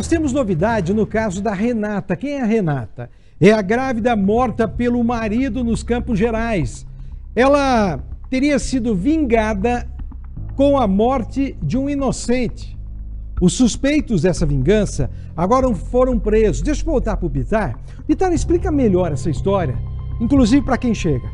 nós temos novidade no caso da Renata. Quem é a Renata? É a grávida morta pelo marido nos Campos Gerais. Ela teria sido vingada com a morte de um inocente. Os suspeitos dessa vingança agora foram presos. Deixa eu voltar para o Bitar. Bitar, explica melhor essa história, inclusive para quem chega.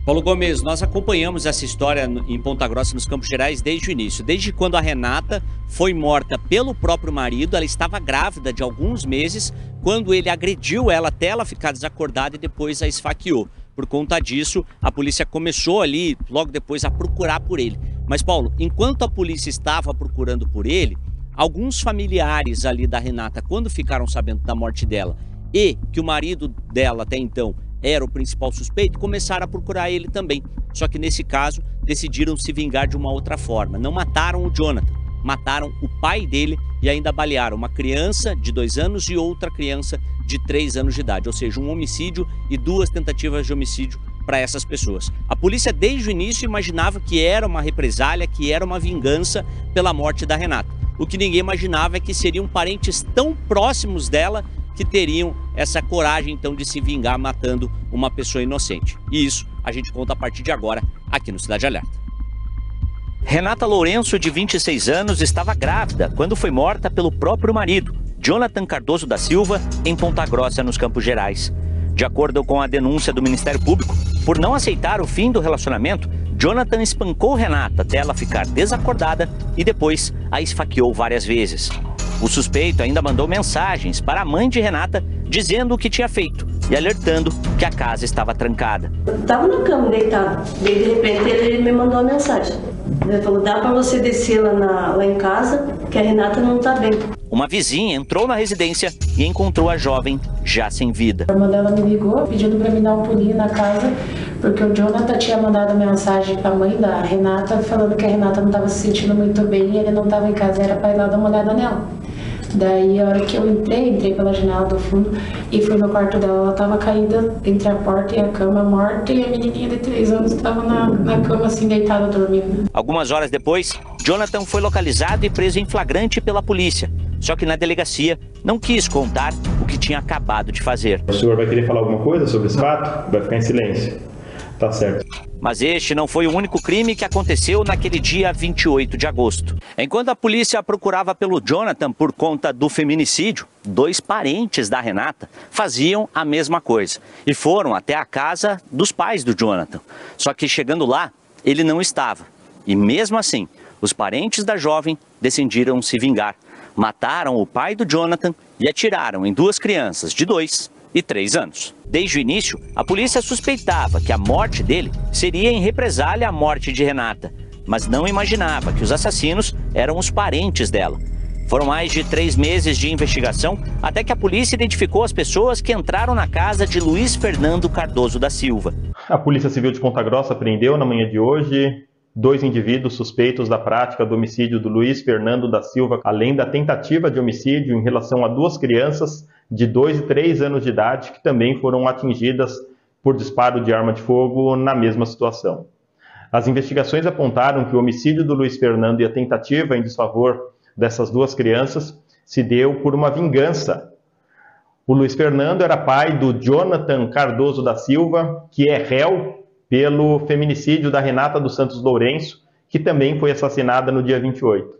Paulo Gomes, nós acompanhamos essa história em Ponta Grossa, nos Campos Gerais, desde o início. Desde quando a Renata foi morta pelo próprio marido, ela estava grávida de alguns meses, quando ele agrediu ela até ela ficar desacordada e depois a esfaqueou. Por conta disso, a polícia começou ali, logo depois, a procurar por ele. Mas, Paulo, enquanto a polícia estava procurando por ele, alguns familiares ali da Renata, quando ficaram sabendo da morte dela e que o marido dela até então era o principal suspeito, começaram a procurar ele também. Só que nesse caso, decidiram se vingar de uma outra forma. Não mataram o Jonathan, mataram o pai dele e ainda balearam uma criança de 2 anos e outra criança de 3 anos de idade. Ou seja, um homicídio e 2 tentativas de homicídio para essas pessoas. A polícia desde o início imaginava que era uma represália, que era uma vingança pela morte da Renata. O que ninguém imaginava é que seriam parentes tão próximos dela que teriam essa coragem, então, de se vingar matando uma pessoa inocente. E isso a gente conta a partir de agora, aqui no Cidade Alerta. Renata Lourenço, de 26 anos, estava grávida quando foi morta pelo próprio marido, Jonathan Cardoso da Silva, em Ponta Grossa, nos Campos Gerais. De acordo com a denúncia do Ministério Público, por não aceitar o fim do relacionamento, Jonathan espancou Renata até ela ficar desacordada e depois a esfaqueou várias vezes. O suspeito ainda mandou mensagens para a mãe de Renata dizendo o que tinha feito e alertando que a casa estava trancada. Eu estava na cama deitado, daí de repente ele me mandou uma mensagem. Ele falou, dá para você descer lá em casa, que a Renata não está bem. Uma vizinha entrou na residência e encontrou a jovem já sem vida. A irmã dela me ligou pedindo para me dar um pulinho na casa, porque o Jonathan tinha mandado mensagem para a mãe da Renata falando que a Renata não estava se sentindo muito bem e ele não estava em casa, era para ir lá dar uma olhada nela. Daí, a hora que eu entrei pela janela do fundo e fui no quarto dela, ela estava caída entre a porta e a cama, morta, e a menininha de 3 anos estava na cama, assim, deitada, dormindo. Algumas horas depois, Jonathan foi localizado e preso em flagrante pela polícia. Só que na delegacia não quis contar o que tinha acabado de fazer. O senhor vai querer falar alguma coisa sobre esse fato? Vai ficar em silêncio. Tá certo. Mas este não foi o único crime que aconteceu naquele dia 28 de agosto. Enquanto a polícia procurava pelo Jonathan por conta do feminicídio, 2 parentes da Renata faziam a mesma coisa e foram até a casa dos pais do Jonathan. Só que chegando lá, ele não estava. E mesmo assim, os parentes da jovem decidiram se vingar. Mataram o pai do Jonathan e atiraram em 2 crianças de 2 e 3 anos. Desde o início, a polícia suspeitava que a morte dele seria em represália à morte de Renata, mas não imaginava que os assassinos eram os parentes dela. Foram mais de 3 meses de investigação até que a polícia identificou as pessoas que entraram na casa de Luiz Fernando Cardoso da Silva. A Polícia Civil de Ponta Grossa prendeu na manhã de hoje 2 indivíduos suspeitos da prática do homicídio do Luiz Fernando da Silva, além da tentativa de homicídio em relação a 2 crianças de 2 e 3 anos de idade que também foram atingidas por disparo de arma de fogo na mesma situação. As investigações apontaram que o homicídio do Luiz Fernando e a tentativa em desfavor dessas 2 crianças se deu por uma vingança. O Luiz Fernando era pai do Jonathan Cardoso da Silva, que é réu pelo feminicídio da Renata dos Santos Lourenço, que também foi assassinada no dia 28.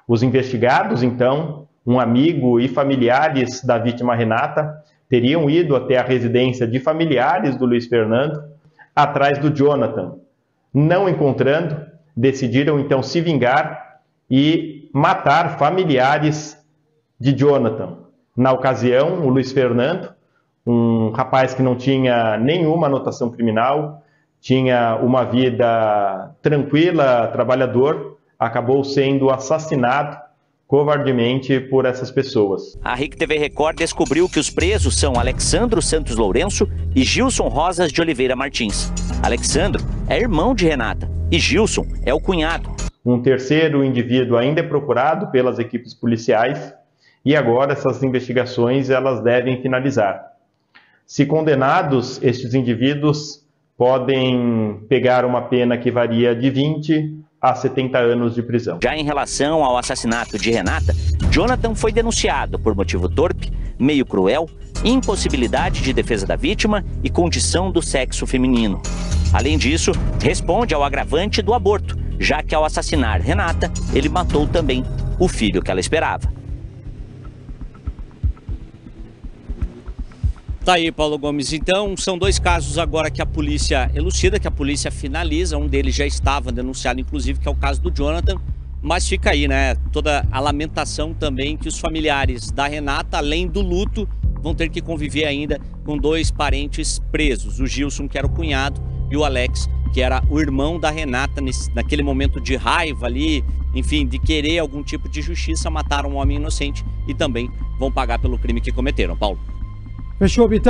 Os investigados, então, um amigo e familiares da vítima Renata, teriam ido até a residência de familiares do Luiz Fernando, atrás do Jonathan. Não encontrando, decidiram então se vingar e matar familiares de Jonathan. Na ocasião, o Luiz Fernando, um rapaz que não tinha nenhuma anotação criminal, tinha uma vida tranquila, trabalhador, acabou sendo assassinado covardemente por essas pessoas. A RIC TV Record descobriu que os presos são Alexandro Santos Lourenço e Gilson Rosas de Oliveira Martins. Alexandro é irmão de Renata e Gilson é o cunhado. Um terceiro indivíduo ainda é procurado pelas equipes policiais e agora essas investigações elas devem finalizar. Se condenados, estes indivíduos podem pegar uma pena que varia de 20 a 70 anos de prisão. Já em relação ao assassinato de Renata, Jonathan foi denunciado por motivo torpe, meio cruel, impossibilidade de defesa da vítima e condição do sexo feminino. Além disso, responde ao agravante do aborto, já que ao assassinar Renata, ele matou também o filho que ela esperava. Tá aí, Paulo Gomes. Então, são dois casos agora que a polícia elucida, que a polícia finaliza. Um deles já estava denunciado, inclusive, que é o caso do Jonathan. Mas fica aí, né? Toda a lamentação também que os familiares da Renata, além do luto, vão ter que conviver ainda com dois parentes presos. O Gilson, que era o cunhado, e o Alex, que era o irmão da Renata, naquele momento de raiva ali, enfim, de querer algum tipo de justiça, mataram um homem inocente e também vão pagar pelo crime que cometeram. Paulo. Fechou, Bitar.